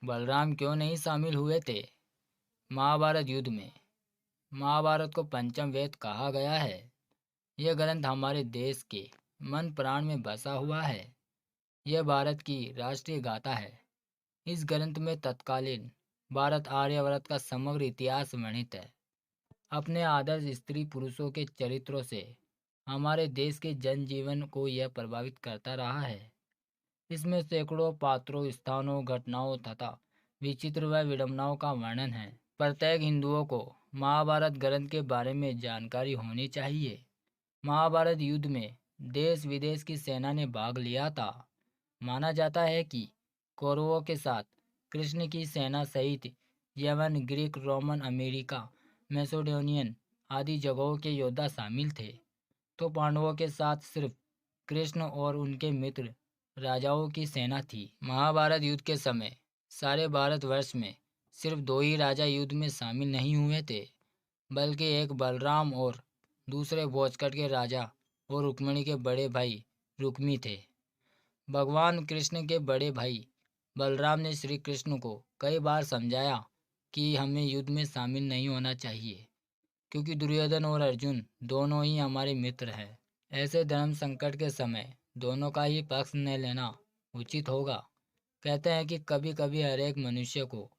बलराम क्यों नहीं शामिल हुए थे महाभारत युद्ध में? महाभारत को पंचम वेद कहा गया है। यह ग्रंथ हमारे देश के मन प्राण में बसा हुआ है। यह भारत की राष्ट्रीय गाथा है। इस ग्रंथ में तत्कालीन भारत आर्यावर्त का समग्र इतिहास वर्णित है। अपने आदर्श स्त्री पुरुषों के चरित्रों से हमारे देश के जनजीवन को यह प्रभावित करता रहा है। इसमें सैकड़ों पात्रों, स्थानों, घटनाओं तथा विचित्र व विडंबनाओं का वर्णन है। प्रत्येक हिंदुओं को महाभारत ग्रंथ के बारे में जानकारी होनी चाहिए। महाभारत युद्ध में देश विदेश की सेना ने भाग लिया था। माना जाता है कि कौरवों के साथ कृष्ण की सेना सहित यवन, ग्रीक, रोमन, अमेरिका, मैसेडोनियन आदि जगहों के योद्धा शामिल थे, तो पांडवों के साथ सिर्फ कृष्ण और उनके मित्र राजाओं की सेना थी। महाभारत युद्ध के समय सारे भारतवर्ष में सिर्फ दो ही राजा युद्ध में शामिल नहीं हुए थे, बल्कि एक बलराम और दूसरे भोजकट के राजा और रुक्मिणी के बड़े भाई रुक्मी थे। भगवान कृष्ण के बड़े भाई बलराम ने श्री कृष्ण को कई बार समझाया कि हमें युद्ध में शामिल नहीं होना चाहिए, क्योंकि दुर्योधन और अर्जुन दोनों ही हमारे मित्र हैं। ऐसे धर्म संकट के समय दोनों का ही पक्ष न लेना उचित होगा। कहते हैं कि कभी कभी हर एक मनुष्य को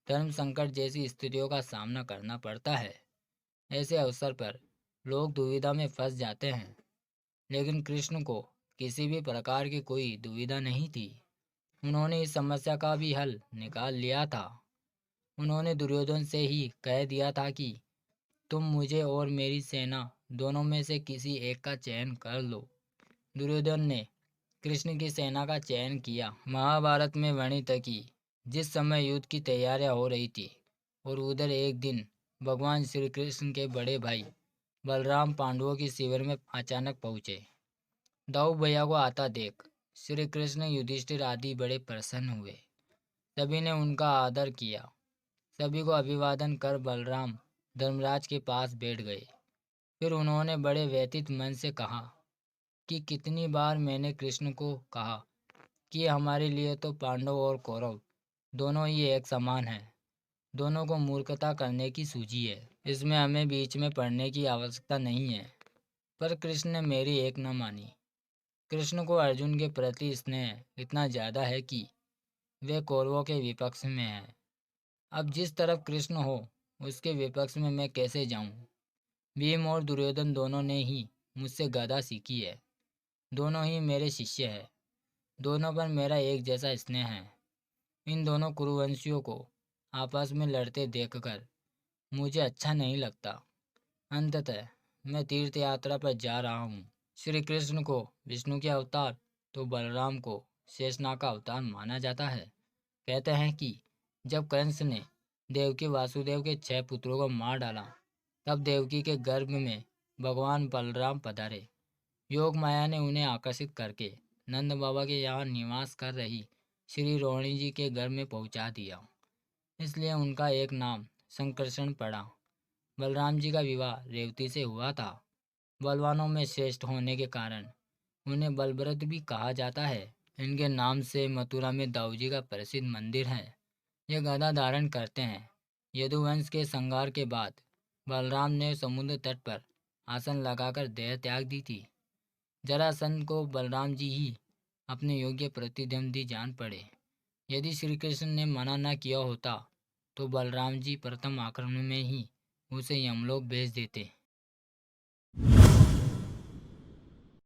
धर्म संकट जैसी स्थितियों का सामना करना पड़ता है। ऐसे अवसर पर लोग दुविधा में फंस जाते हैं, लेकिन कृष्ण को किसी भी प्रकार की कोई दुविधा नहीं थी। उन्होंने इस समस्या का भी हल निकाल लिया था। उन्होंने दुर्योधन से ही कह दिया था कि तुम मुझे और मेरी सेना दोनों में से किसी एक का चयन कर लो। दुर्योधन ने कृष्ण की सेना का चयन किया। महाभारत में वर्णित है कि जिस समय युद्ध की तैयारियां हो रही थी और उधर एक दिन भगवान श्री कृष्ण के बड़े भाई बलराम पांडवों की शिविर में अचानक पहुंचे। दाऊ भैया को आता देख श्री कृष्ण, युधिष्ठिर आदि बड़े प्रसन्न हुए। सभी ने उनका आदर किया। सभी को अभिवादन कर बलराम धर्मराज के पास बैठ गए। फिर उन्होंने बड़े व्यथित मन से कहा कि कितनी बार मैंने कृष्ण को कहा कि हमारे लिए तो पांडव और कौरव दोनों ही एक समान हैं। दोनों को मूर्खता करने की सूझी है। इसमें हमें बीच में पड़ने की आवश्यकता नहीं है। पर कृष्ण ने मेरी एक न मानी। कृष्ण को अर्जुन के प्रति स्नेह इतना ज़्यादा है कि वे कौरवों के विपक्ष में हैं। अब जिस तरफ कृष्ण हो उसके विपक्ष में मैं कैसे जाऊं? भीम और दुर्योधन दोनों ने ही मुझसे गदा सीखी है। दोनों ही मेरे शिष्य हैं। दोनों पर मेरा एक जैसा स्नेह है। इन दोनों कुरुवंशियों को आपस में लड़ते देखकर मुझे अच्छा नहीं लगता। अंततः मैं तीर्थ यात्रा पर जा रहा हूँ। श्री कृष्ण को विष्णु के अवतार तो बलराम को शेषनाग का अवतार माना जाता है। कहते हैं कि जब कंस ने देवकी वासुदेव के 6 पुत्रों को मार डाला, तब देवकी के गर्भ में भगवान बलराम पधारे। योग माया ने उन्हें आकर्षित करके नंद बाबा के यहाँ निवास कर रही श्री रोहिणी जी के घर में पहुँचा दिया। इसलिए उनका एक नाम संकर्षण पड़ा। बलराम जी का विवाह रेवती से हुआ था। बलवानों में श्रेष्ठ होने के कारण उन्हें बलभद्र भी कहा जाता है। इनके नाम से मथुरा में दाऊजी का प्रसिद्ध मंदिर है। ये गदा धारण करते हैं। यदुवंश के संहार के बाद बलराम ने समुद्र तट पर आसन लगाकर देह त्याग दी थी। जरासंध को बलराम जी ही अपने योग्य प्रतिद्वंदी जान पड़े। यदि श्री कृष्ण ने मना न किया होता तो बलराम जी प्रथम आक्रमण में ही उसे यमलोक भेज देते।